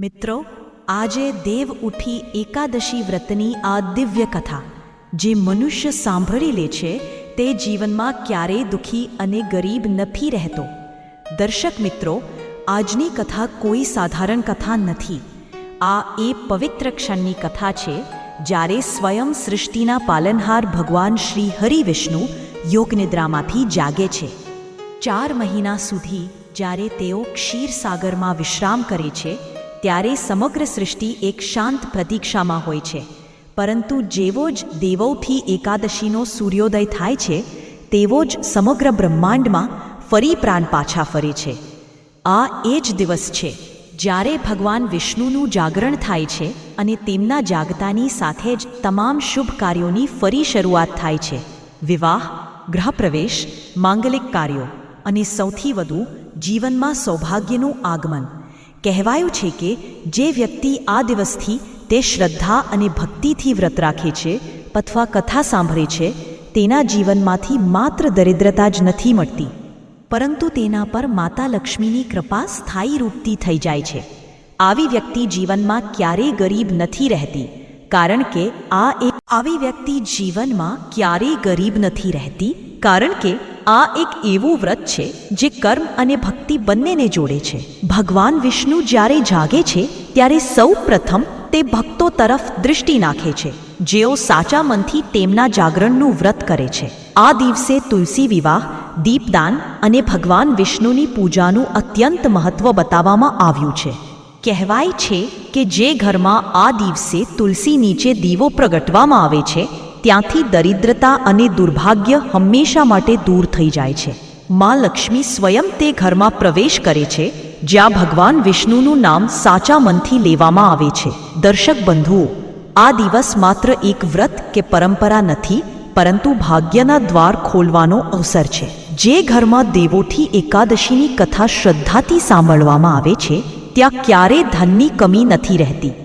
મિત્રો, આજે દેવ ઉઠી એકાદશી વ્રતની આ દિવ્ય કથા જે મનુષ્ય સાંભળી લે છે તે જીવનમાં ક્યારેય દુઃખી અને ગરીબ નથી રહેતો. દર્શક મિત્રો, આજની કથા કોઈ સાધારણ કથા નથી. આ એ પવિત્ર ક્ષણની કથા છે જ્યારે સ્વયં સૃષ્ટિના પાલનહાર ભગવાન શ્રી હરિવિષ્ણુ યોગનિદ્રામાંથી જાગે છે. 4 મહિના સુધી જ્યારે તેઓ ક્ષીરસાગરમાં વિશ્રામ કરે છે ત્યારે સમગ્ર સૃષ્ટિ એક શાંત પ્રતીક્ષામાં હોય છે. પરંતુ જેવો જ દેવોથી એકાદશીનો સૂર્યોદય થાય છે તેવો જ સમગ્ર બ્રહ્માંડમાં ફરી પ્રાણ પાછા ફરે છે. આ એ જ દિવસ છે જ્યારે ભગવાન વિષ્ણુનું જાગરણ થાય છે અને તેમના જાગતાની સાથે જ તમામ શુભ કાર્યોની ફરી શરૂઆત થાય છે. વિવાહ, ગૃહપ્રવેશ, માંગલિક કાર્યો અને સૌથી વધુ જીવનમાં સૌભાગ્યનું આગમન. કહેવાયું છે કે જે વ્યક્તિ આ દિવસથી તે શ્રદ્ધા અને ભક્તિથી વ્રત રાખે છે અથવા કથા સાંભળે છે તેના જીવનમાંથી માત્ર દરિદ્રતા જ નથી મળતી, પરંતુ તેના પર માતા લક્ષ્મીની કૃપા સ્થાયી રૂપથી થઈ જાય છે. આવી વ્યક્તિ જીવનમાં ક્યારેય ગરીબ નથી રહેતી, કારણ કે આ એક એવું વ્રત છે જે કર્મ અને ભક્તિ બંનેને જોડે છે. ભગવાન વિષ્ણુ જ્યારે જાગે છે ત્યારે સૌ પ્રથમ તે ભક્તો તરફ દૃષ્ટિ નાખે છે જેઓ સાચા મનથી તેમના જાગરણનું વ્રત કરે છે. આ દિવસે તુલસી વિવાહ, દીપદાન અને ભગવાન વિષ્ણુની પૂજાનું અત્યંત મહત્વ બતાવવામાં આવ્યું છે. કહેવાય છે કે જે ઘરમાં આ દિવસે તુલસી નીચે દીવો પ્રગટવામાં આવે છે ત્યાંથી દરિદ્રતા અને દુર્ભાગ્ય હંમેશા માટે દૂર થઈ જાય છે. માં લક્ષ્મી સ્વયં તે ઘરમાં પ્રવેશ કરે છે જ્યાં ભગવાન વિષ્ણુનું નામ સાચા મનથી લેવામાં આવે છે. દર્શક બંધુઓ, આ દિવસ માત્ર એક વ્રત કે પરંપરા નથી, પરંતુ ભાગ્યના દ્વાર ખોલવાનો અવસર છે. જે ઘરમાં દેવોઠી એકાદશીની કથા શ્રદ્ધાથી સાંભળવામાં આવે છે ત્યાં ક્યારેય ધનની કમી નથી રહેતી.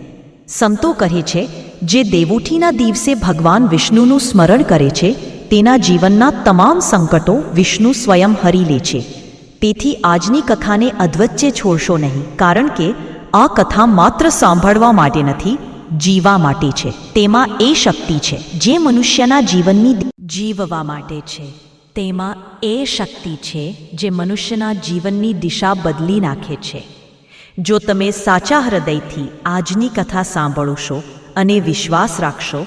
સંતો કહે છે, જે દેવોઠીના દિવસે ભગવાન વિષ્ણુનું સ્મરણ કરે છે તેના જીવનના તમામ સંકટો વિષ્ણુ સ્વયં હરી લે છે. તેથી આજની કથાને અધવચ્ચે છોડશો નહીં, કારણ કે આ કથા માત્ર સાંભળવા માટે નથી, જીવવા માટે છે. તેમાં એ શક્તિ છે જે મનુષ્યના જીવનની જીવવા માટે છે. તેમાં એ શક્તિ છે જે મનુષ્યના જીવનની દિશા બદલી નાખે છે. જો તમે સાચા હૃદયથી આજની કથા સાંભળશો અને વિશ્વાસ રાખશો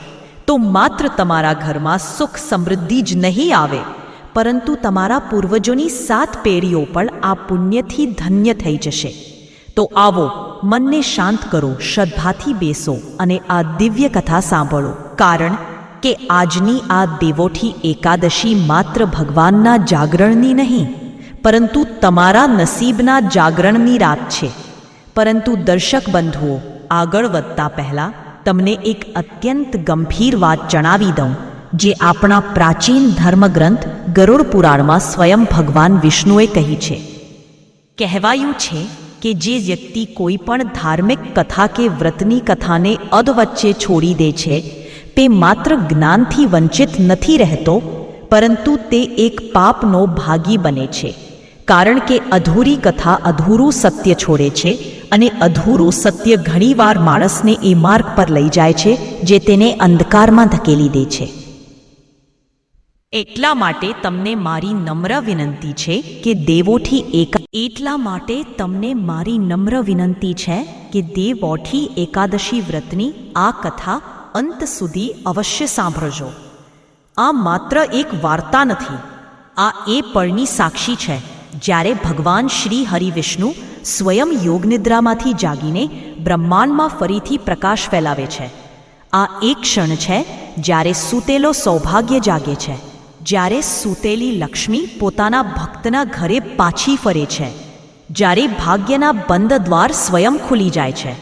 તો માત્ર તમારા ઘરમાં સુખ સમૃદ્ધિ જ નહીં આવે, પરંતુ તમારા પૂર્વજોની 7 પેઢીઓ પણ આ પુણ્યથી ધન્ય થઈ જશે. તો આવો, મનને શાંત કરો, શ્રદ્ધાથી બેસો અને આ દિવ્ય કથા સાંભળો, કારણ કે આજની આ દેવોઠી એકાદશી માત્ર ભગવાનના જાગરણની નહીં, પરંતુ તમારા નસીબના જાગરણની રાત છે. પરંતુ દર્શક બંધુઓ, આગળ વધતા પહેલાં તમને એક અત્યંત ગંભીર વાત જણાવી દઉં જે આપણા પ્રાચીન ધર્મગ્રંથ ગરુડ પુરાણમાં સ્વયં ભગવાન વિષ્ણુએ કહી છે. કહેવાયું છે કે જે વ્યક્તિ કોઈ પણ ધાર્મિક કથા કે વ્રતની કથાને અધવચ્ચે છોડી દે છે તે માત્ર જ્ઞાનથી વંચિત નથી રહેતો, પરંતુ તે એક પાપનો ભાગી બને છે. કારણ કે અધૂરી કથા અધૂરું સત્ય છોડે છે અને અધૂરું સત્ય ઘણીવાર માણસને એ માર્ગ પર લઈ જાય છે જે તેને અંધકારમાં ધકેલી દે છે. એટલા માટે તમને મારી નમ્ર વિનંતી છે કે દેવોઠી એકાદશી વ્રતની આ કથા અંત સુધી અવશ્ય સાંભળજો. આ માત્ર એક વાર્તા નથી, આ એ પળની સાક્ષી છે જ્યારે ભગવાન શ્રી હરિવિષ્ણુ સ્વયં યોગનિદ્રામાંથી જાગીને બ્રહ્માંડમાં ફરીથી પ્રકાશ ફેલાવે છે. આ એક ક્ષણ છે જ્યારે સૂતેલો સૌભાગ્ય જાગે છે, જ્યારે સૂતેલી લક્ષ્મી પોતાના ભક્તના ઘરે પાછી ફરે છે, જ્યારે ભાગ્યના બંધ દ્વાર સ્વયં ખુલી જાય છે.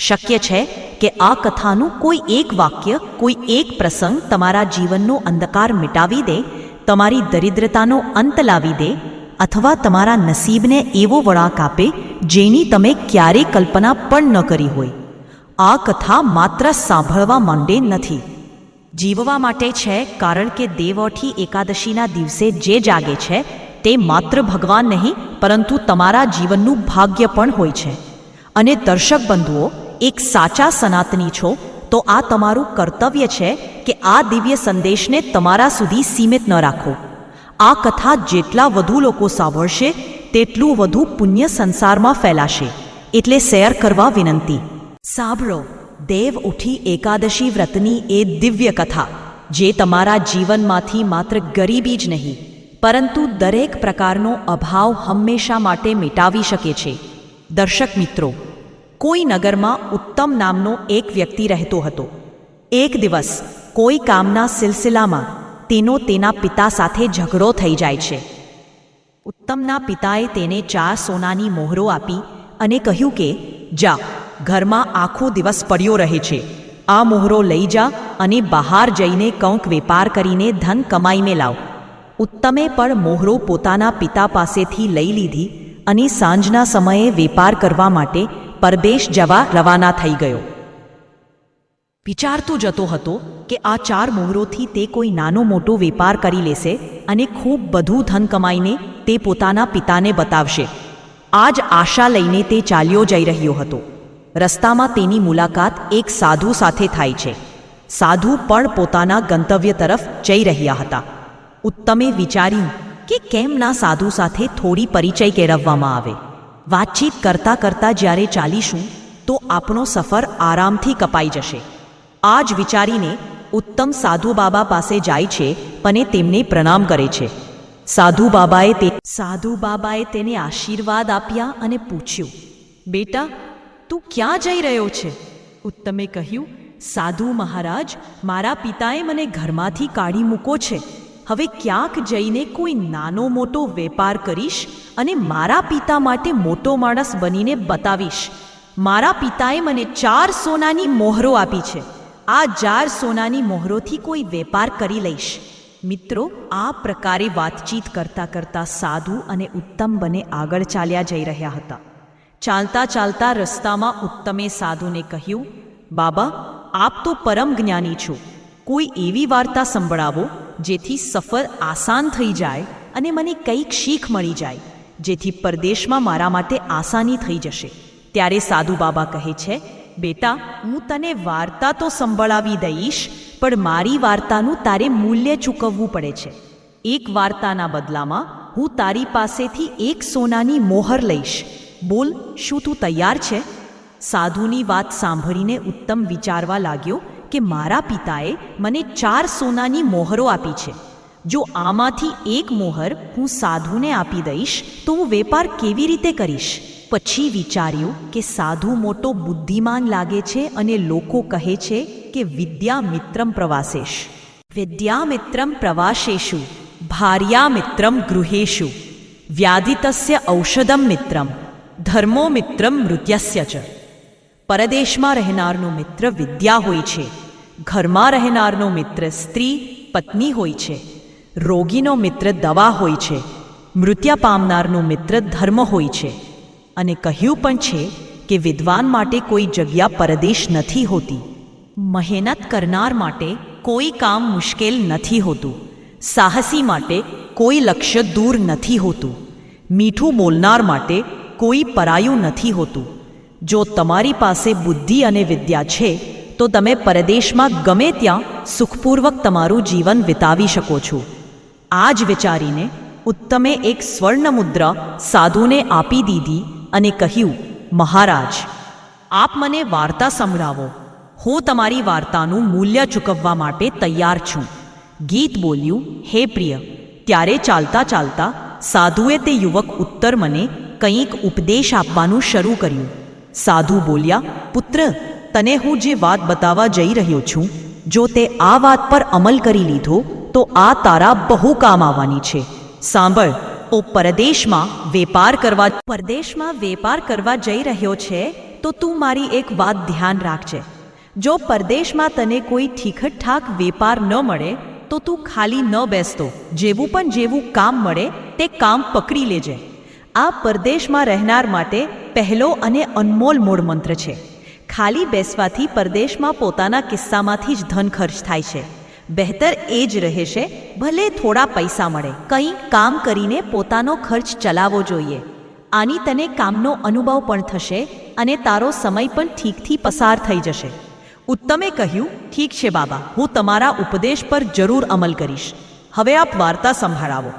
શક્ય છે કે આ કથાનું કોઈ એક વાક્ય, કોઈ એક પ્રસંગ તમારા જીવનનો અંધકાર મિટાવી દે, તમારી દરિદ્રતાનો અંત લાવી દે, અથવા તમારા નસીબને એવો વળાંક આપે જેની તમે ક્યારેય કલ્પના પણ ન કરી હોય. આ કથા માત્ર સાંભળવા માટે નથી, જીવવા માટે છે. કારણ કે દેવોઠી એકાદશીના દિવસે જે જાગે છે તે માત્ર ભગવાન નહીં, પરંતુ તમારા જીવનનું ભાગ્ય પણ હોય છે. અને દર્શક બંધુઓ, એક સાચા સનાતની છો તો આ તમારું કર્તવ્ય છે કે આ દિવ્ય સંદેશને તમારા સુધી સીમિત ન રાખો. આ કથા જેટલા વધુ લોકો સાંભળશે તેટલું વધુ પુણ્ય સંસારમાં ફેલાશે. એટલે શેર કરવા વિનંતી. સાંભળો દેવ ઉઠી એકાદશી વ્રતની એ દિવ્ય કથા, જે તમારા જીવનમાંથી માત્ર ગરીબી જ નહીં પરંતુ દરેક પ્રકારનો અભાવ હંમેશા માટે મિટાવી શકે છે. દર્શક મિત્રો, કોઈ નગરમાં ઉત્તમ નામનો એક વ્યક્તિ રહેતો હતો. એક દિવસ કોઈ કામના સિલસિલામાં તેના પિતા સાથે ઝઘડો થઈ જાય છે. ઉત્તમના પિતાએ તેને 4 સોનાની મોહરો આપી અને કહ્યું કે જા, ઘરમાં આખો દિવસ પડ્યો રહે છે, આ મોહરો લઈ જા અને બહાર જઈને કંઈક વેપાર કરીને ધન કમાઈને લાવ. ઉત્તમે પણ મોહરો પોતાના પિતા પાસેથી લઈ લીધી અને સાંજના સમયે વેપાર કરવા માટે પરદેશ જવા રવાના થઈ ગયો. વિચારતો જતો હતો કે આ 4 મોહરોથી તે કોઈ નાનો મોટો વેપાર કરી લેશે અને ખૂબ બધું ધન કમાઈને તે પોતાના પિતાને બતાવશે. આ જ આશા લઈને તે ચાલ્યો જઈ રહ્યો હતો. રસ્તામાં તેની મુલાકાત એક સાધુ સાથે થાય છે. સાધુ પણ પોતાના ગંતવ્ય તરફ જઈ રહ્યા હતા. ઉત્તમે વિચાર્યું કે કેમ ના સાધુ સાથે થોડી પરિચય કેળવવામાં આવે. વાતચીત કરતાં કરતાં જ્યારે ચાલીશું તો આપણો સફર આરામથી કપાઈ જશે. આ જ વિચારીને ઉત્તમ સાધુ બાબા પાસે જાય છે અને તેમને પ્રણામ કરે છે. સાધુ બાબાએ તેને આશીર્વાદ આપ્યા અને પૂછ્યું, બેટા, તું ક્યાં જઈ રહ્યો છે? ઉત્તમે કહ્યું, સાધુ મહારાજ, મારા પિતાએ મને ઘરમાંથી કાઢી મૂકો છે. હવે ક્યાંક જઈને કોઈ નાનો મોટો વેપાર કરીશ અને મારા પિતા માટે મોટો માણસ બનીને બતાવીશ. મારા પિતાએ મને 4 સોનાની મોહરો આપી છે. આ 4 સોનાની મોહરોથી કોઈ વેપાર કરી લઈશ. મિત્રો, આ પ્રકારે વાતચીત કરતાં કરતાં સાધુ અને ઉત્તમ બંને આગળ ચાલ્યા જઈ રહ્યા હતા. ચાલતા ચાલતા રસ્તામાં ઉત્તમે સાધુને કહ્યું, બાબા, આપ તો પરમ જ્ઞાની છો. કોઈ એવી વાર્તા સંભળાવો જેથી સફર આસાન થઈ જાય અને મને કંઈક શીખ મળી જાય, જેથી પરદેશમાં મારા માટે આસાની થઈ જશે. ત્યારે સાધુ બાબા કહે છે, બેટા, હું તને વાર્તા તો સંભળાવી દઈશ, પણ મારી વાર્તાનું તારે મૂલ્ય ચૂકવવું પડે છે. એક વાર્તાના બદલામાં હું તારી પાસેથી 1 સોનાની મોહર લઈશ. બોલ, શું તું તૈયાર છે? સાધુની વાત સાંભળીને ઉત્તમ વિચારવા લાગ્યો કે મારા પિતાએ મને 4 સોનાની મોહરો આપી છે. જો આમાંથી 1 મોહર હું સાધુને આપી દઈશ તો હું વેપાર કેવી રીતે કરીશ? પછી વિચાર્યું કે સાધુ મોટો બુદ્ધિમાન લાગે છે અને લોકો કહે છે કે વિદ્યામિત્રમ પ્રવાસેશ, વિદ્યામિત્રમ પ્રવાસેષુ, ભાર્યામિત્રમ ગૃહેષુ, વ્યાધિતસ્ય ઔષધમ મિત્રમ, ધર્મો મિત્રમ મૃત્યસ્ય ચ. પરદેશમાં રહેનારનો મિત્ર વિદ્યા હોય છે, ઘરમાં રહેનારનો મિત્ર સ્ત્રી પત્ની હોય છે, રોગીનો મિત્ર દવા હોય છે, મૃત્યુ પામનારનો મિત્ર ધર્મ હોય છે. અને કહ્યું પણ છે કે વિદ્વાન માટે કોઈ જગ્યા પરદેશ નથી હોતી. મહેનત કરનાર માટે કોઈ કામ મુશ્કેલ નથી હોતું. સાહસી માટે કોઈ લક્ષ્ય દૂર નથી હોતું. મીઠું બોલનાર માટે કોઈ પરાયું નથી હોતું. જો તમારી પાસે બુદ્ધિ અને વિદ્યા છે તો તમે પરદેશમાં ગમે ત્યાં સુખપૂર્વક તમારું જીવન વિતાવી શકો છો. આ જ વિચારીને ઉત્તમે એક સ્વર્ણ મુદ્રા સાધુને આપી દીધી અને કહ્યું, મહારાજ, આપ મને વાર્તા સંભળાવો. હું તમારી વાર્તાનું મૂલ્ય ચૂકવવા માટે તૈયાર છું. ગીત બોલ્યું, હે પ્રિય. ત્યારે ચાલતા ચાલતા સાધુએ તે યુવક ઉત્તર મને કંઈક ઉપદેશ આપવાનું શરૂ કર્યું. સાધુ બોલ્યા, પુત્ર, તને હું જે વાત બતાવવા જઈ રહ્યો છું, જો તે આ વાત પર અમલ કરી લીધો તો આ તારા બહુ કામ આવવાની છે. સાંભળ, ઓ પરદેશમાં વેપાર કરવા જઈ રહ્યો છે તો તું મારી એક વાત ધ્યાન રાખજે. જો પરદેશમાં તને કોઈ ઠીકઠાક વેપાર ન મળે તો તું ખાલી ન બેસતો. જેવું કામ મળે તે કામ પકડી લેજે. આ પરદેશમાં રહેનાર માટે પહેલો અને અનમોલ મૂળમંત્ર છે. ખાલી બેસવાથી પરદેશમાં પોતાના કિસ્સામાંથી જ ધન ખર્ચ થાય છે. બહેતર એ જ રહેશે ભલે થોડા પૈસા મળે, કંઈ કામ કરીને પોતાનો ખર્ચ ચલાવવો જોઈએ. આની તને કામનો અનુભવ પણ થશે અને તારો સમય પણ ઠીકથી પસાર થઈ જશે. ઉત્તમે કહ્યું, ઠીક છે બાબા, હું તમારા ઉપદેશ પર જરૂર અમલ કરીશ. હવે આપ વાર્તા સંભળાવો.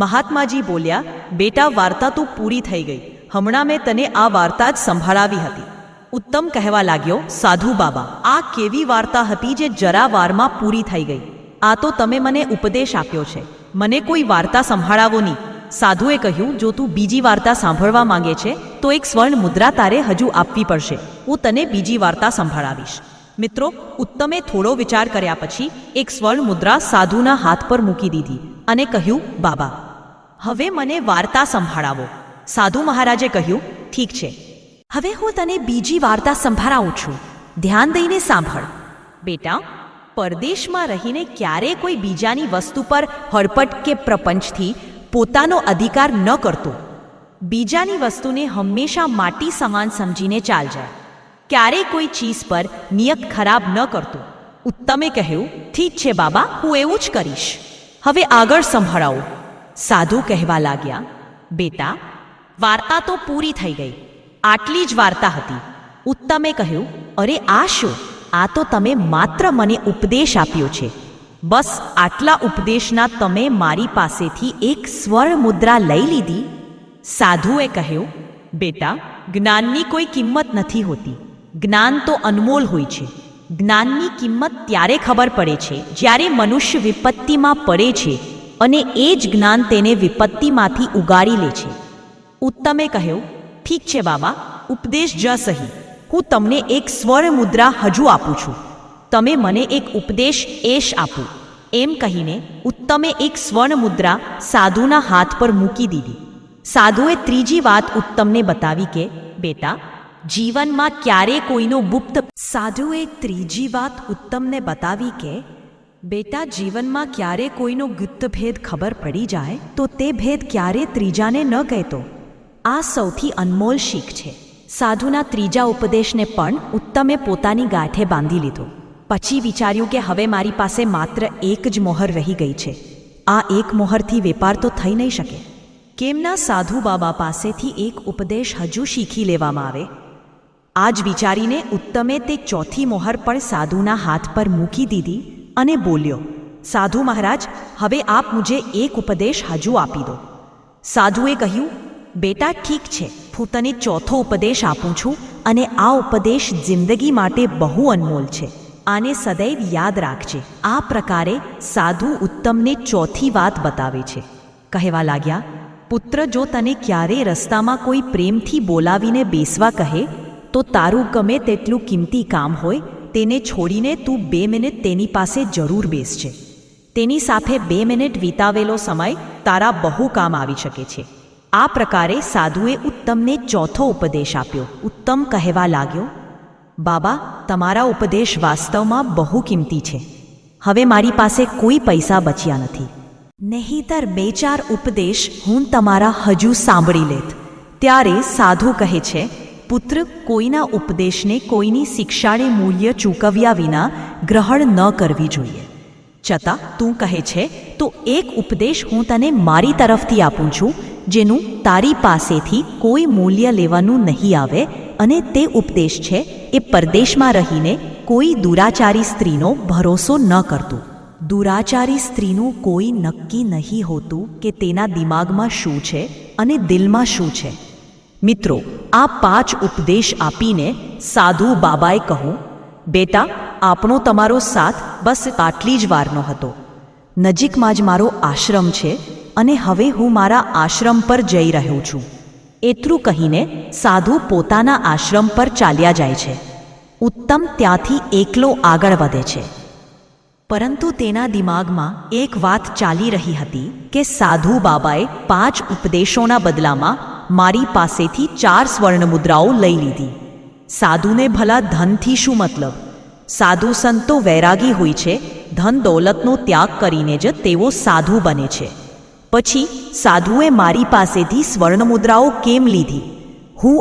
મહાત્માજી બોલ્યા, બેટા, વાર્તા તો પૂરી થઈ ગઈ. હમણાં મેં તને આ વાર્તા જ સંભળાવી હતી. ઉત્તમ કહેવા લાગ્યો, સાધુ બાબા, આ કેવી વાર્તા હતી જે જરા વારમાં પૂરી થઈ ગઈ? આ તો તમે મને ઉપદેશ આપ્યો છે, મને કોઈ વાર્તા સંભળાવો નહીં. સાધુએ કહ્યું, જો તું બીજી વાર્તા સાંભળવા માંગે છે તો એક સ્વર્ણ મુદ્રા તારે હજુ આપવી પડશે. હું તને બીજી વાર્તા સંભળાવીશ. મિત્રો, ઉત્તમે થોડો વિચાર કર્યા પછી એક સ્વર્ણ મુદ્રા સાધુના હાથ પર મૂકી દીધી અને કહ્યું, બાબા, હવે મને વાર્તા સંભળાવો. સાધુ મહારાજે કહ્યું, ઠીક છે, હવે હું તને બીજી વાર્તા સંભળાવું છું. ધ્યાન દઈને સાંભળ. બેટા, પરદેશમાં રહીને ક્યારેય કોઈ બીજાની વસ્તુ પર હડપટ કે પ્રપંચથી પોતાનો અધિકાર ન કરતો. બીજાની વસ્તુને હંમેશા માટી સમાન સમજીને ચાલજે. ક્યારેય કોઈ ચીજ પર નિયત ખરાબ ન કરતો. ઉત્તમે કહ્યું, ઠીક છે બાબા, હું એવું જ કરીશ. હવે આગળ સંભળાવો. સાધુ કહેવા લાગ્યા, બેટા, વાર્તા તો પૂરી થઈ ગઈ. આટલી જ વાર્તા હતી. ઉત્તમે કહ્યું, અરે આ શું? આ તો તમે માત્ર મને ઉપદેશ આપ્યો છે. બસ આટલા ઉપદેશના તમે મારી પાસેથી એક સ્વર્ણ મુદ્રા લઈ લીધી? સાધુએ કહ્યું, બેટા, જ્ઞાનની કોઈ કિંમત નથી હોતી. જ્ઞાન તો અનમોલ હોય છે. જ્ઞાનની કિંમત ત્યારે ખબર પડે છે જ્યારે મનુષ્ય વિપત્તિમાં પડે છે અને એ જ જ્ઞાન તેને વિપત્તિમાંથી ઉગારી લે છે. ઉત્તમે કહ્યું, ઠીક છે બાબા, ઉપદેશ જ સહી. હું તમને એક સ્વર્ણ મુદ્રા હજુ આપું છું. તમે મને એક ઉપદેશ એશ આપો. એમ કહીને ઉત્તમે એક સ્વર્ણ મુદ્રા સાધુના હાથ પર મૂકી દીધી. સાધુએ ત્રીજી વાત ઉત્તમને બતાવી કે, બેટા, જીવનમાં ક્યારે કોઈનો ગુપ્ત સાધુએ ત્રીજી વાત ઉત્તમને બતાવી કે, બેટા, જીવનમાં ક્યારે કોઈનો ગુપ્ત ભેદ ખબર પડી જાય તો તે ભેદ ક્યારે ત્રીજાને ન કહેતો. આ સૌથી અનમોલ શીખ છે. સાધુના ત્રીજા ઉપદેશને પણ ઉત્તમે પોતાની ગાંઠે બાંધી લીધો. પછી વિચાર્યું કે હવે મારી પાસે માત્ર એક જ મોહર રહી ગઈ છે. આ એક મોહરથી વેપાર તો થઈ નહીં શકે. કેમના સાધુ બાબા પાસેથી એક ઉપદેશ હજુ શીખી લેવામાં આવે. આ જ વિચારીને ઉત્તમે તે ચોથી મોહર પણ સાધુના હાથ પર મૂકી દીધી અને બોલ્યો, સાધુ મહારાજ, હવે આપ મુझे એક ઉપદેશ હજુ આપી દો. સાધુએ કહ્યું, બેટા, ઠીક છે, હું તને ચોથો ઉપદેશ આપું છું અને આ ઉપદેશ જિંદગી માટે બહુ અનમોલ છે. આને સદૈવ યાદ રાખજે. આ પ્રકારે સાધુ ઉત્તમને ચોથી વાત બતાવે છે. કહેવા લાગ્યા, પુત્ર, જો તને ક્યારેય રસ્તામાં કોઈ પ્રેમથી બોલાવીને બેસવા કહે તો તારું ગમે તેટલું કિંમતી કામ હોય તેને છોડીને તું 2 મિનિટ તેની પાસે જરૂર બેસજે. તેની સાથે 2 મિનિટ વિતાવેલો સમય તારા બહુ કામ આવી શકે છે. આ પ્રકારે સાધુએ ઉત્તમને ચોથો ઉપદેશ આપ્યો. ઉત્તમ કહેવા લાગ્યો, બાબા, તમારા ઉપદેશ વાસ્તવમાં બહુ કિંમતી છે. હવે મારી પાસે કોઈ પૈસા બચ્યા નથી. નહીંતર 2-4 ઉપદેશ હું તમારા હજુ સાંભળી લેત. ત્યારે સાધુ કહે છે, પુત્ર, કોઈના ઉપદેશને કોઈની શિક્ષાને મૂલ્ય ચૂકવ્યા વિના ગ્રહણ ન કરવી જોઈએ. છતાં તું કહે છે તો એક ઉપદેશ હું તને મારી તરફથી આપું છું, જેનું તારી પાસેથી કોઈ મૂલ્ય લેવાનું નહીં આવે, અને તે ઉપદેશ છે એ પરદેશમાં રહીને કોઈ દુરાચારી સ્ત્રીનો ભરોસો ન કરતું. દુરાચારી સ્ત્રીનું કોઈ નક્કી નહીં હોતું કે તેના દિમાગમાં શું છે અને દિલમાં શું છે. મિત્રો, આ 5 ઉપદેશ આપીને સાધુ બાબાએ કહ્યું, બેટા, આપણો તમારો સાથ બસ આટલી જ વારનો હતો. નજીકમાં જ મારો આશ્રમ છે અને હવે હું મારા આશ્રમ પર જઈ રહ્યો છું. એટલું કહીને સાધુ પોતાના આશ્રમ પર ચાલ્યા જાય છે. ઉત્તમ ત્યાંથી એકલો આગળ વધે છે. પરંતુ તેના દિમાગમાં એક વાત ચાલી રહી હતી કે સાધુ બાબાએ 5 ઉપદેશોના બદલામાં મારી પાસેથી 4 સ્વર્ણ મુદ્રાઓ લઈ લીધી. સાધુને ભલા ધનથી શું મતલબ? સાધુ સંતો વૈરાગી હોય છે. ધન દોલતનો ત્યાગ કરીને જ તેઓ સાધુ બને છે. પછી સાધુએ મારી પાસેથી સ્વર્ણ મુદ્રાઓ કેમ લીધી? હું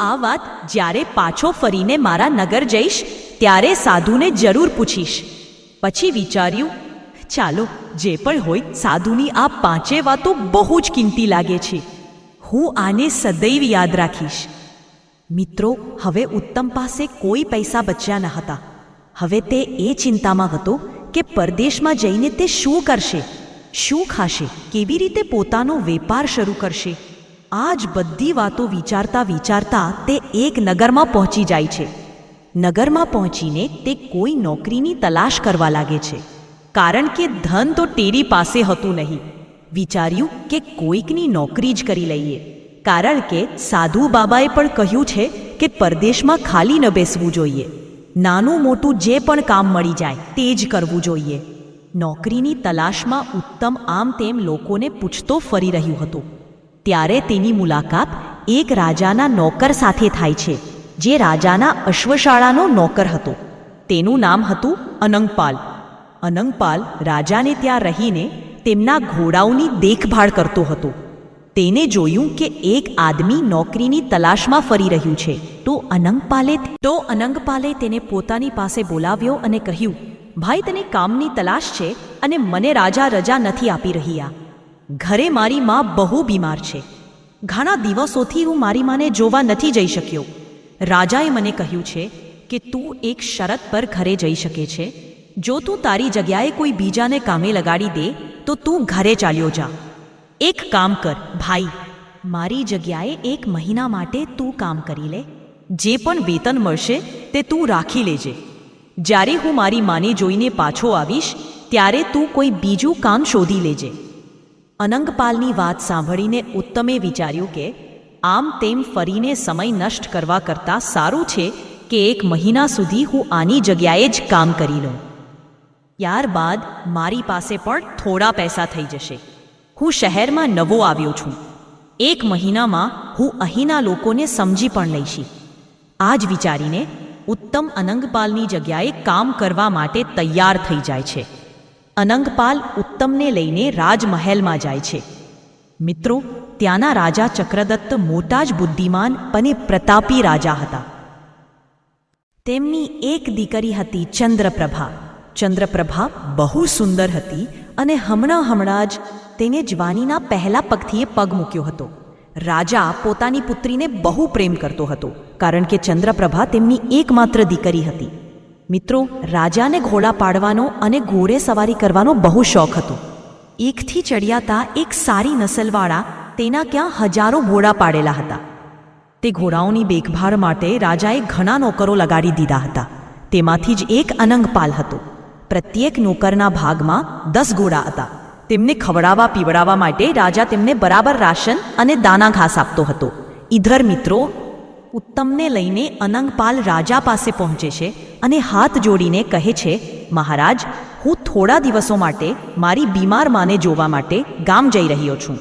આ વાત જ્યારે પાછો ફરીને મારા નગર જઈશ ત્યારે સાધુને જરૂર પૂછીશ. પછી વિચાર્યું, ચાલો, જે પણ હોય, સાધુની આ 5 વાતો બહુ જ કિંમતી લાગે છે. હું આને સદૈવ યાદ રાખીશ. મિત્રો, હવે ઉત્તમ પાસે કોઈ પૈસા બચ્યા ન હતા. હવે તે એ ચિંતામાં હતો કે પરદેશમાં જઈને તે શું કરશે, શું ખાશે, કેવી રીતે પોતાનો વેપાર શરૂ કરશે. આ જ બધી વાતો વિચારતા વિચારતા તે એક નગરમાં પહોંચી જાય છે. નગરમાં પહોંચીને તે કોઈ નોકરીની તલાશ કરવા લાગે છે, કારણ કે ધન તો તેની પાસે હતું નહીં. વિચાર્યું કે કોઈકની નોકરી જ કરી લઈએ, કારણ કે સાધુ બાબાએ પણ કહ્યું છે કે પરદેશમાં ખાલી ન બેસવું જોઈએ. નાનું મોટું જે પણ કામ મળી જાય તે જ કરવું જોઈએ. નોકરીની તલાશમાં ઉત્તમ આમ તેમ લોકોને પૂછતો ફરી રહ્યું હતું. ત્યારે તેની મુલાકાત એક રાજાના નોકર સાથે થાય છે, જે રાજાના અશ્વશાળાનો નોકર હતો. તેનું નામ હતું અનંગપાલ. અનંગપાલ રાજાને ત્યાં રહીને તેમના ઘોડાઓની દેખભાળ કરતો હતો. તેને જોયું કે એક આદમી નોકરીની તલાશમાં ફરી રહ્યું છે. તો અનંગપાલે તેને પોતાની પાસે બોલાવ્યો અને કહ્યું, ભાઈ, તને કામની તલાશ છે અને મને રાજા રજા નથી આપી રહ્યા. ઘરે મારી મા બહુ બીમાર છે. ઘણા દિવસોથી હું મારી માને જોવા નથી જઈ શક્યો. રાજાએ મને કહ્યું છે કે તું એક શરત પર ઘરે જઈ શકે છે. જો તું તારી જગ્યાએ કોઈ બીજાને કામે લગાડી દે તો તું ઘરે ચાલ્યો જા. એક કામ કર ભાઈ, મારી જગ્યાએ 1 મહિના માટે તું કામ કરી લે. જે પણ વેતન મળશે તે તું રાખી લેજે. જ્યારે હું મારી માને જોઈને પાછો આવીશ ત્યારે તું કોઈ બીજું કામ શોધી લેજે. અનંગપાલની વાત સાંભળીને ઉત્તમે વિચાર્યું કે આમ તેમ ફરીને સમય નષ્ટ કરવા કરતાં સારું છે કે 1 મહિના સુધી હું આની જગ્યાએ જ કામ કરી લઉં. ત્યારબાદ મારી પાસે પણ થોડા પૈસા થઈ જશે. હું શહેરમાં નવો આવ્યો છું. 1 મહિનામાં હું અહીંના લોકોને સમજી પણ લઈશ. આ જ વિચારીને ઉત્તમ અનંગપાલની જગ્યાએ કામ કરવા માટે તૈયાર થઈ જાય છે. અનંગપાલ ઉત્તમને લઈને રાજમહેલમાં જાય છે. મિત્રો, ત્યાંના રાજા ચક્રદત્ત મોટા જ બુદ્ધિમાન અને પ્રતાપી રાજા હતા. તેમની એક દીકરી હતી ચંદ્રપ્રભા. ચંદ્રપ્રભા બહુ સુંદર હતી અને હમણાં જ તેને જવાનીના પહેલા પગથીએ પગ મૂક્યો હતો. રાજા પોતાની પુત્રીને બહુ પ્રેમ કરતો હતો, કારણ કે ચંદ્રપ્રભા તેમની એકમાત્ર દીકરી હતી. મિત્રો, રાજાને ઘોડા પાડવાનો અને ઘોડે સવારી કરવાનો બહુ શોખ હતો. એકથી ચડિયાતા એક સારી નસલવાળા તેના ક્યાં હજારો ઘોડા પાડેલા હતા. તે ઘોડાઓની દેખભાળ માટે રાજાએ ઘણા નોકરો લગાડી દીધા હતા. તેમાંથી જ એક અનંગપાલ હતો. પ્રત્યેક નોકરના ભાગમાં 10 ઘોડા હતા. તેમને ખવડાવવા પીવડાવવા માટે રાજા તેમને બરાબર રાશન અને દાણા ઘાસ આપતો હતો. ઈધર મિત્રો, ઉત્તમને લઈને અનંગપાલ રાજા પાસે પહોંચે છે અને હાથ જોડીને કહે છે, મહારાજ, હું થોડા દિવસો માટે મારી બીમાર માને જોવા માટે ગામ જઈ રહ્યો છું.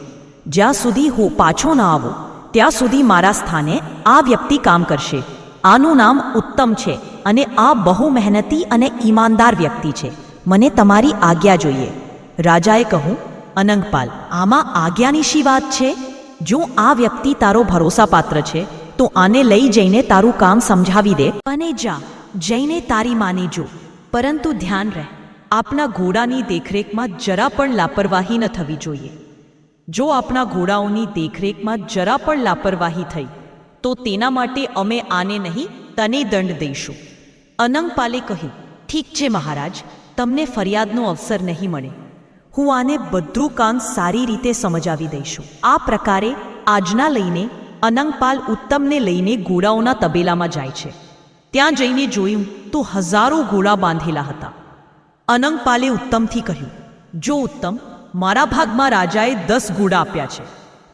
જ્યાં સુધી હું પાછો ન આવું ત્યાં સુધી મારા સ્થાને આ વ્યક્તિ કામ કરશે. આનું નામ ઉત્તમ છે અને આ બહુ મહેનતી અને ઈમાનદાર વ્યક્તિ છે. મને તમારી આજ્ઞા જોઈએ. રાજાએ કહ્યું, અનંગપાલ, આમાં આજ્ઞાની શી વાત છે? જો આ વ્યક્તિ તારો ભરોસાપાત્ર છે તો આને લઈ જઈને તારું કામ સમજાવી દે અને જા, જઈને તારી માને જો. પરંતુ ધ્યાન રહે, આપના ઘોડાની દેખરેખમાં જરા પણ લાપરવાહી ન થવી જોઈએ. જો આપણા ઘોડાઓની દેખરેખમાં જરા પણ લાપરવાહી થઈ તો તેના માટે અમે આને નહીં, તને દંડ દઈશું. અનંગપાલે કહ્યું, ઠીક છે મહારાજ, તમને ફરિયાદનો અવસર નહીં મળે. હું આને બધું કામ સારી રીતે સમજાવી દઈશું. આ પ્રકારે આજના લઈને અનંગપાલ ઉત્તમને લઈને ઘોડાઓના તબેલામાં જાય છે. ત્યાં જઈને જોયું તો હજારો ઘોડા બાંધેલા હતા. અનંગપાલે ઉત્તમથી કહ્યું, જો ઉત્તમ, મારા ભાગમાં રાજાએ 10 ઘોડા આપ્યા છે.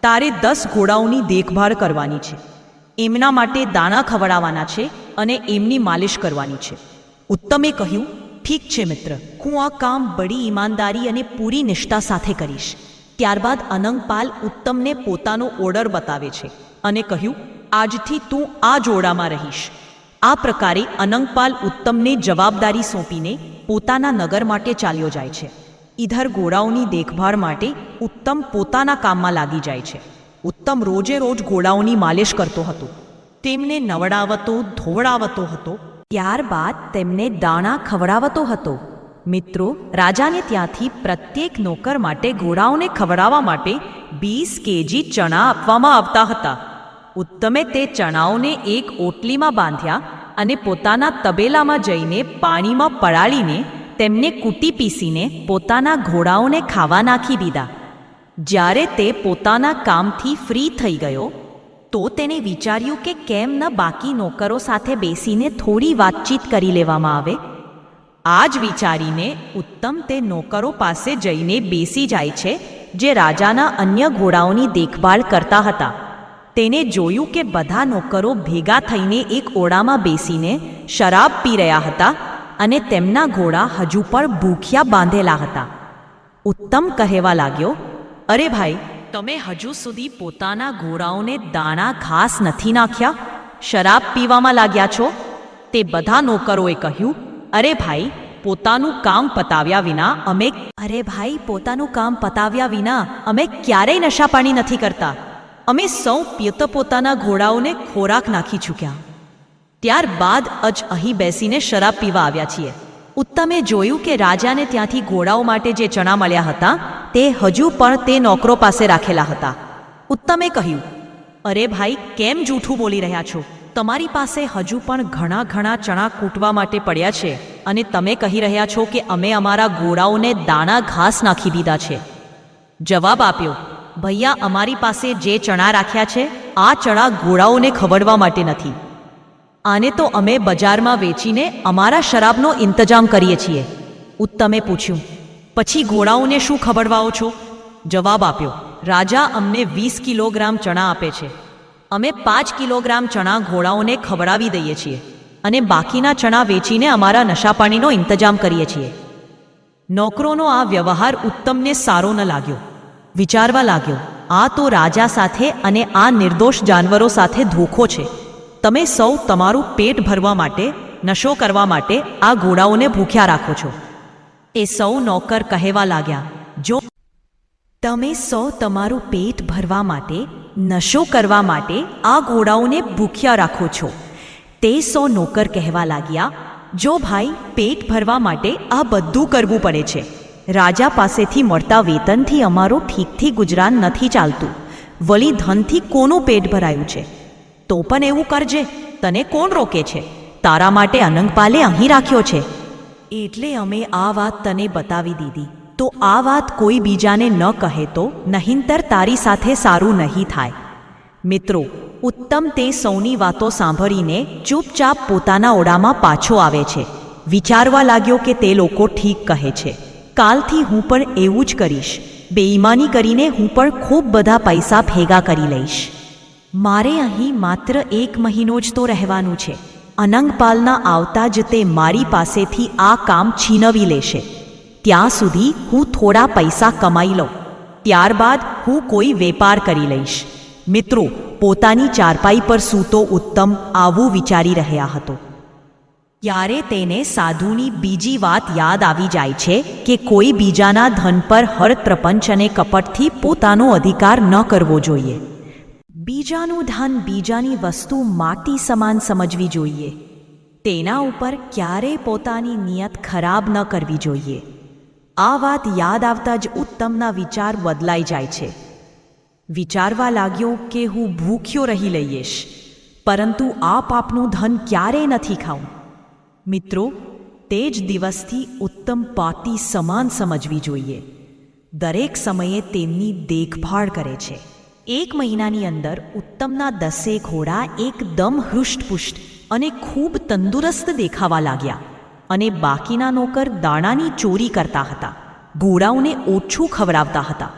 તારે 10 ઘોડાઓની દેખભાળ કરવાની છે. એમના માટે દાણા ખવડાવવાના છે અને એમની માલિશ કરવાની છે. ઉત્તમે કહ્યું, ઠીક છે મિત્ર, હું આ કામ બડી ઈમાનદારી અને પૂરી નિષ્ઠા સાથે કરીશ. ત્યારબાદ અનંગપાલ ઉત્તમને પોતાનો ઓર્ડર બતાવે છે અને કહ્યું, આજથી તું આ જોડામાં રહીશ. આ પ્રકારે અનંગપાલ ઉત્તમને જવાબદારી સોંપીને પોતાના નગર માટે ચાલ્યો જાય છે. ઈધર ઘોડાઓની દેખભાળ માટે ઉત્તમ પોતાના કામમાં લાગી જાય છે. ઉત્તમ રોજે રોજ ઘોડાઓની માલિશ કરતો હતો. તેમને નવડાવતો, ધોવડાવતો હતો. ત્યારબાદ તેમને દાણા ખવડાવતો હતો. મિત્રો, રાજાને ત્યાંથી પ્રત્યેક નોકર માટે ઘોડાઓને ખવડાવવા માટે 20 કેજી ચણા આપવામાં આવતા હતા. ઉત્તમે તે ચણાઓને એક ઓટલીમાં બાંધ્યા અને પોતાના તબેલામાં જઈને પાણીમાં પલાળીને તેમને કૂટી પીસીને પોતાના ઘોડાઓને ખાવા નાખી દીધા. જ્યારે તે પોતાના કામથી ફ્રી થઈ ગયો તો તેને વિચાર્યું કે કેમ ન બાકી નોકરો સાથે બેસીને થોડી વાતચીત કરી લેવામાં આવે. આ જ વિચારીને ઉત્તમ તે નોકરો પાસે જઈને બેસી જાય છે જે રાજાના અન્ય ઘોડાઓની દેખભાળ કરતા હતા. તેને જોયું કે બધા નોકરો ભેગા થઈને એક ઓરડામાં બેસીને શરાબ પી રહ્યા હતા અને તેમના ઘોડા હજુ પણ ભૂખ્યા બાંધેલા હતા. ઉત્તમ કહેવા લાગ્યો, અરે ભાઈ, તમે હજુ સુધી પોતાના ઘોડાઓને દાણા ઘાસ નથી નાખ્યા? શરાબ પીવામાં લાગ્યા છો? તે બધા નોકરોએ કહ્યું, અરે ભાઈ, પોતાનું કામ પતાવ્યા વિના અમે ક્યારેય નશાપાણી નથી કરતા. અમે સૌ પોતાના ઘોડાઓને ખોરાક નાખી ચૂક્યા. ત્યારબાદ જ અહીં બેસીને શરાબ પીવા આવ્યા છીએ. ઉત્તમે જોયું કે રાજાને ત્યાંથી ઘોડાઓ માટે જે ચણા મળ્યા હતા તે હજુ પણ તે નોકરો પાસે રાખેલા હતા. ઉત્તમે કહ્યું, અરે ભાઈ, કેમ જૂઠું બોલી રહ્યા છો? તમારી પાસે હજુ પણ ઘણા ચણા કૂટવા માટે પડ્યા છે અને તમે કહી રહ્યા છો કે અમે અમારા ઘોડાઓને દાણા ઘાસ નાખી દીધા છે. જવાબ આપ્યો, ભૈયા, અમારી પાસે જે ચણા રાખ્યા છે આ ચણા ઘોડાઓને ખવડાવવા માટે નથી. આને તો અમે બજારમાં વેચીને અમારા શરાબનો ઇંતજામ કરીએ છીએ. ઉત્તમે પૂછ્યું, પછી ઘોડાઓને શું ખવડાવો છો? જવાબ આપ્યો, રાજા અમને 20 કિલોગ્રામ ચણા આપે છે. અમે 5 કિલોગ્રામ ચણા ઘોડાઓને ખવડાવી દઈએ છીએ અને બાકીના ચણા વેચીને અમારા નશાપાણીનો ઇંતજામ કરીએ છીએ. નોકરોનો આ વ્યવહાર ઉત્તમને સારો ન લાગ્યો. વિચારવા લાગ્યો, આ તો રાજા સાથે અને આ નિર્દોષ જાનવરો સાથે ધોખો છે. તમે સૌ તમારું પેટ ભરવા માટે, નશો કરવા માટે આ ઘોડાઓને ભૂખ્યા રાખો છો. એ સૌ નોકર કહેવા લાગ્યા, જો તમે સૌ તમારું પેટ ભરવા માટે, નશો કરવા માટે આ ઘોડાઓને ભૂખ્યા રાખો છો. તે સૌ નોકર કહેવા લાગ્યા, જો ભાઈ, પેટ ભરવા માટે આ બધું કરવું પડે છે. રાજા પાસેથી મળતા વેતનથી અમારો ઠીકથી ગુજરાન નથી ચાલતું. વળી ધનથી કોનું પેટ ભરાયું છે? તો પણ એવું કરજે, તને કોણ રોકે છે? તારા માટે અનંગપાલે અહીં રાખ્યો છે. એટલે અમે આ વાત તને બતાવી દીધી. તો આ વાત કોઈ બીજાને ન કહે તો નહીંતર તારી સાથે સારું નહીં થાય. મિત્રો, ઉત્તમ તે સૌની વાતો સાંભળીને ચૂપચાપ પોતાના ઓરડામાં પાછો આવે છે. વિચારવા લાગ્યો કે તે લોકો ઠીક કહે છે. કાલથી હું પણ એવું જ કરીશ. બેઈમાની કરીને હું પણ ખૂબ બધા પૈસા ભેગા કરી લઈશ. મારે અહીં માત્ર 1 મહિનો જ તો રહેવાનું છે. અનંગપાલના આવતા જ તે મારી પાસેથી આ કામ છીનવી લેશે. ત્યાં સુધી હું થોડા પૈસા કમાઈ લઉં. ત્યારબાદ હું કોઈ વેપાર કરી લઈશ. મિત્રો, પોતાની ચારપાઈ પર સૂતો ઉત્તમ આવું વિચારી રહ્યા હતો. ત્યારે તેને સાધુની બીજી વાત યાદ આવી જાય છે કે કોઈ બીજાના ધન પર હર પ્રપંચ અને કપટથી પોતાનો અધિકાર ન કરવો જોઈએ. બીજાનું ધન, બીજાની વસ્તુ માટી સમાન સમજવી જોઈએ. તેના ઉપર ક્યારેય પોતાની નિયત ખરાબ ન કરવી જોઈએ. આ વાત યાદ આવતા જ ઉત્તમના વિચાર બદલાઈ જાય છે. વિચારવા લાગ્યો કે હું ભૂખ્યો રહી લઈશ, પરંતુ આ પાપનું ધન ક્યારેય નથી ખાઉં. મિત્રો, તે જ દિવસથી ઉત્તમ પાટી સમાન સમજવી જોઈએ. દરેક સમયે તેમની દેખભાળ કરે છે. 1 મહિનાની અંદર ઉત્તમના 10 ઘોડા એકદમ હૃષ્ટપુષ્ટ અને ખૂબ તંદુરસ્ત દેખાવા લાગ્યા અને બાકીના નોકર દાણાની ચોરી કરતા હતા. ઘોડાઓને ઓછું ખવડાવતા હતા.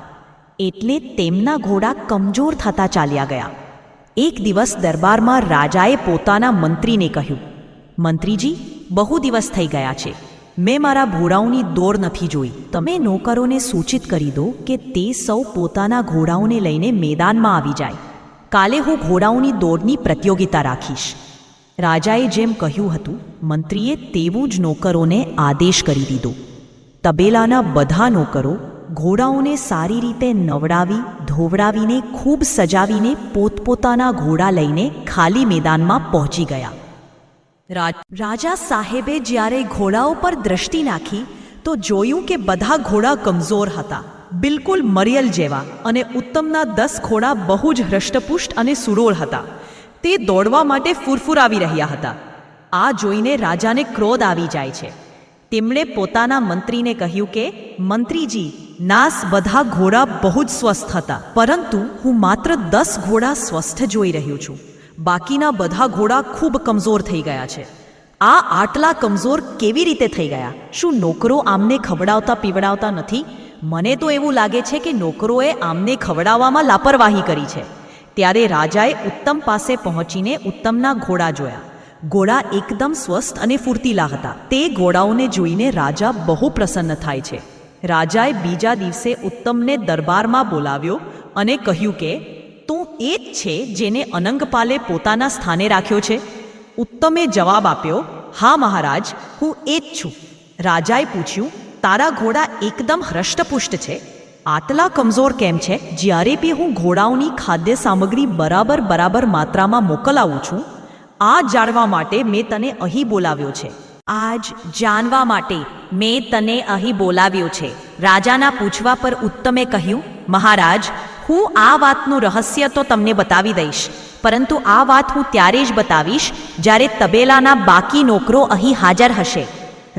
એટલે તેમના ઘોડા કમજોર થતા ચાલ્યા ગયા. એક દિવસ દરબારમાં રાજાએ પોતાના મંત્રીને કહ્યું, મંત્રીજી, બહુ દિવસ થઈ ગયા છે. મેં મારા ઘોડાઓની દોડ નથી જોઈ. તમે નોકરોને સૂચિત કરી દો કે તે સૌ પોતાના ઘોડાઓને લઈને મેદાનમાં આવી જાય. કાલે હું ઘોડાઓની દોડની પ્રતિયોગિતા રાખીશ. રાજાએ જેમ કહ્યું હતું, મંત્રીએ તેવું જ નોકરોને આદેશ કરી દીધો. તબેલાના બધા નોકરો ઘોડાઓને સારી રીતે નવડાવી ધોવડાવીને ખૂબ સજાવીને પોતપોતાના ઘોડા લઈને ખાલી મેદાનમાં પહોંચી ગયા. રાજા સાહેબે જ્યારે ઘોડાઓ પર દ્રષ્ટિ નાખી તો જોયું કે બધા ઘોડા કમજોર હતા, બિલકુલ મરિયલ જેવા, અને ઉત્તમના 10 ઘોડા બહુ જ હૃષ્ટપુષ્ટ અને સુડોળ હતા. તે દોડવા માટે ફૂરફૂરાવી રહ્યા હતા. આ જોઈને રાજાને ક્રોધ આવી જાય છે. તેમણે પોતાના મંત્રીને કહ્યું કે મંત્રીજી, નાસ બધા ઘોડા બહુ જ સ્વસ્થ હતા, પરંતુ હું માત્ર 10 ઘોડા સ્વસ્થ જોઈ રહ્યો છું. બાકીના બધા ઘોડા ખૂબ કમજોર થઈ ગયા છે. આ આટલા કમજોર કેવી રીતે થઈ ગયા? શું નોકરો આમને ખવડાવતા પીવડાવતા નથી? મને તો એવું લાગે છે કે નોકરોએ આમને ખવડાવવામાં લાપરવાહી કરી છે. ત્યારે રાજાએ ઉત્તમ પાસે પહોંચીને ઉત્તમના ઘોડા જોયા. ઘોડા એકદમ સ્વસ્થ અને ફૂર્તીલા હતા. તે ઘોડાઓને જોઈને રાજા બહુ પ્રસન્ન થાય છે. રાજાએ બીજા દિવસે ઉત્તમને દરબારમાં બોલાવ્યો અને કહ્યું કે તું એ જ છે જેને અનંગપાલે પોતાના સ્થાને રાખ્યો છે? ઉત્તમે જવાબ આપ્યો, હા મહારાજ, હું એ જ છું. રાજાએ પૂછ્યું, તારા ઘોડા એકદમ હૃષ્ટપુષ્ટ છે, આટલા કમજોર કેમ છે? જ્યારે બી હું ઘોડાઓની ખાદ્ય સામગ્રી બરાબર માત્રામાં મોકલાવું છું, આ જાણવા માટે મેં તને અહીં બોલાવ્યો છે. આજ જાણવા માટે મેં તને અહીં બોલાવ્યો છે. રાજાના પૂછવા પર ઉત્તમે કહ્યું, મહારાજ, હું આ વાતનું રહસ્ય તો તમને બતાવી દઈશ, પરંતુ આ વાત હું ત્યારે જ બતાવીશ જ્યારે તબેલાના બાકી નોકરો અહીં હાજર હશે.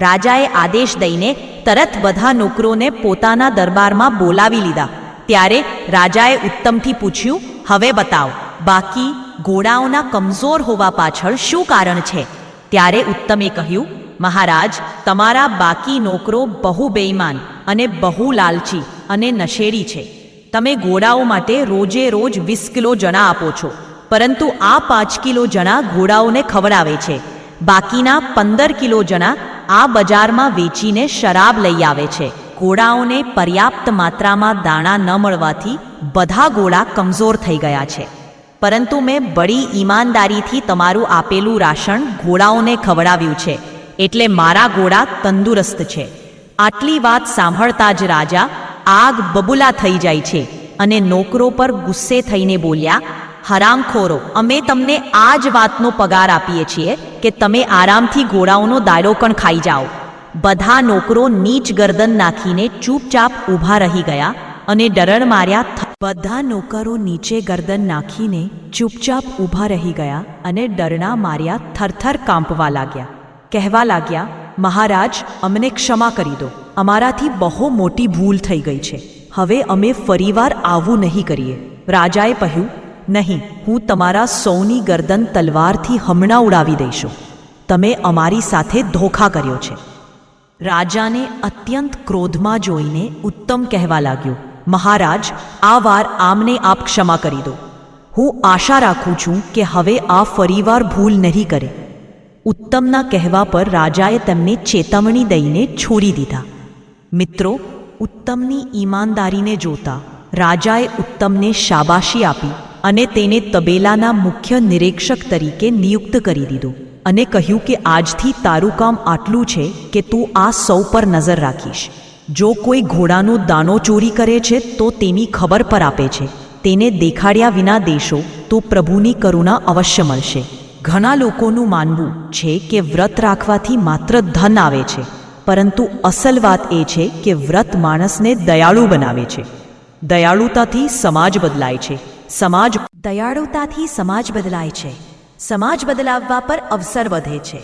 રાજાએ આદેશ દઈને તરત બધા નોકરોને પોતાના દરબારમાં બોલાવી લીધા. ત્યારે રાજાએ ઉત્તમથી પૂછ્યું, હવે બતાવ, બાકી ઘોડાઓના કમજોર હોવા પાછળ શું કારણ છે? ત્યારે ઉત્તમે કહ્યું, મહારાજ, તમારા બાકી નોકરો બહુ બેઈમાન અને બહુ લાલચી અને નશેડી છે. તમે ઘોડાઓ માટે રોજે રોજ 20 કિલો જણા આપો છો, પરંતુ આ 5 કિલો જણા ઘોડાઓને ખવડાવે છે. બાકીના 15 કિલો જણા આ બજારમાં વેચીને શરાબ લઈ આવે છે. ઘોડાઓને પર્યાપ્ત માત્રામાં દાણા ન મળવાથી બધા ઘોડા કમજોર થઈ ગયા છે. પરંતુ મેં બડી ઈમાનદારીથી તમારું આપેલું રાશન ઘોડાઓને ખવડાવ્યું છે, એટલે મારા ઘોડા તંદુરસ્ત છે. આટલી વાત સાંભળતા જ રાજા આગ બબૂલા થઈ જાય છે અને નોકરો પર ગુસ્સે થઈને બોલ્યા, હરામખોરો, અમે તમને આ જ વાતનો પગાર આપીએ છીએ કે તમે આરામથી ઘોડાઓનો દાડો પણ ખાઈ જાઓ. બધા નોકરો નીચ ગરદન નાખીને ચૂપચાપ ઊભા રહી ગયા અને ડરણ માર્યા. બધા નોકરો નીચે ગરદન નાખીને ચૂપચાપ ઊભા રહી ગયા અને ડરના માર્યા થરથર કાંપવા લાગ્યા. કહેવા લાગ્યા, મહારાજ, અમને ક્ષમા કરી દો, અમારાથી બહુ મોટી ભૂલ થઈ ગઈ છે. હવે અમે ફરીવાર આવું નહીં કરીએ. રાજાએ કહ્યું, નહીં, હું તમારા સૌની ગરદન તલવારથી હમણાં ઉડાવી દઈશું. તમે અમારી સાથે ધોખા કર્યો છે. રાજાને અત્યંત ક્રોધમાં જોઈને ઉત્તમ કહેવા લાગ્યો, મહારાજ, આ વાર આમને આપ ક્ષમા કરી દો. હું આશા રાખું છું કે હવે આ ફરીવાર ભૂલ નહીં કરે. ઉત્તમના કહેવા પર રાજાએ તેમને ચેતવણી દઈને છોડી દીધા. મિત્રો, ઉત્તમની ઈમાનદારીને જોતા રાજાએ ઉત્તમને શાબાશી આપી અને તેને તબેલાના મુખ્ય નિરીક્ષક તરીકે નિયુક્ત કરી દીધો અને કહ્યું કે આજથી તારું કામ આટલું છે કે તું આ સૌ પર નજર રાખીશ. જો કોઈ ઘોડાનો દાણો ચોરી કરે છે તો તેની ખબર પર આપે છે. તેને દેખાડ્યા વિના દેશો તો પ્રભુની કરુણા અવશ્ય મળશે. ઘણા લોકોનું માનવું છે કે વ્રત રાખવાથી માત્ર ધન આવે છે, પરંતુ અસલ વાત એ છે કે વ્રત માણસને દયાળુ બનાવે છે. દયાળુતાથી સમાજ બદલાય છે. દયાળુતાથી સમાજ બદલાય છે. સમાજ બદલાવવા પર અવસર વધે છે.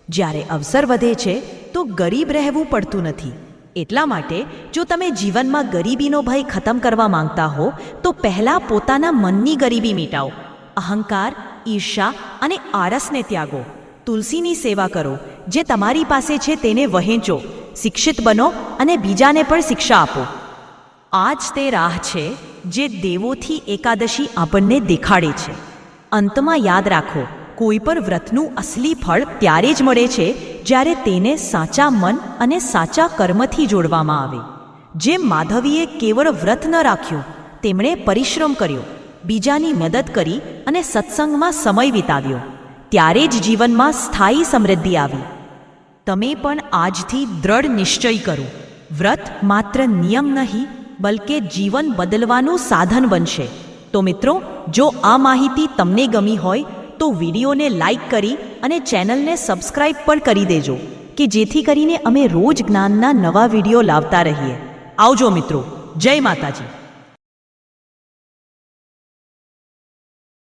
જ્યારે અવસર વધે છે તો ગરીબ રહેવું પડતું નથી. એટલા માટે જો તમે જીવનમાં ગરીબીનો ભય ખતમ કરવા માંગતા હો તો પહેલાં પોતાના મનની ગરીબી મિટાવો. અહંકાર, ઈર્ષા અને આળસને ત્યાગો. તુલસીની સેવા કરો. જે તમારી પાસે છે તેને વહેંચો. શિક્ષિત બનો અને બીજાને પણ શિક્ષા આપો. આ જ તે રાહ છે જે દેવોથી એકાદશી આપણને દેખાડે છે. અંતમાં યાદ રાખો, કોઈ પણ વ્રતનું અસલી ફળ ત્યારે જ મળે છે જ્યારે તેને સાચા મન અને સાચા કર્મથી જોડવામાં આવે. જેમ માધવીએ કેવળ વ્રત ન રાખ્યું, તેમણે પરિશ્રમ કર્યો, બીજાની મદદ કરી અને સત્સંગમાં સમય વિતાવ્યો. ત્યારે જ જીવનમાં સ્થાયી સમૃદ્ધિ આવી. તમે પણ આજથી દ્રઢ નિશ્ચય કરો. વ્રત માત્ર નિયમ નહીં, બલકે જીવન બદલવાનું સાધન બનશે. તો મિત્રો, જો આ માહિતી તમને ગમી હોય તો વિડીયોને લાઈક કરી અને ચેનલને સબસ્ક્રાઈબ પણ કરી દેજો, કે જેથી કરીને અમે રોજ જ્ઞાનના નવા વિડીયો લાવતા રહીએ. આવજો મિત્રો. જય માતાજી.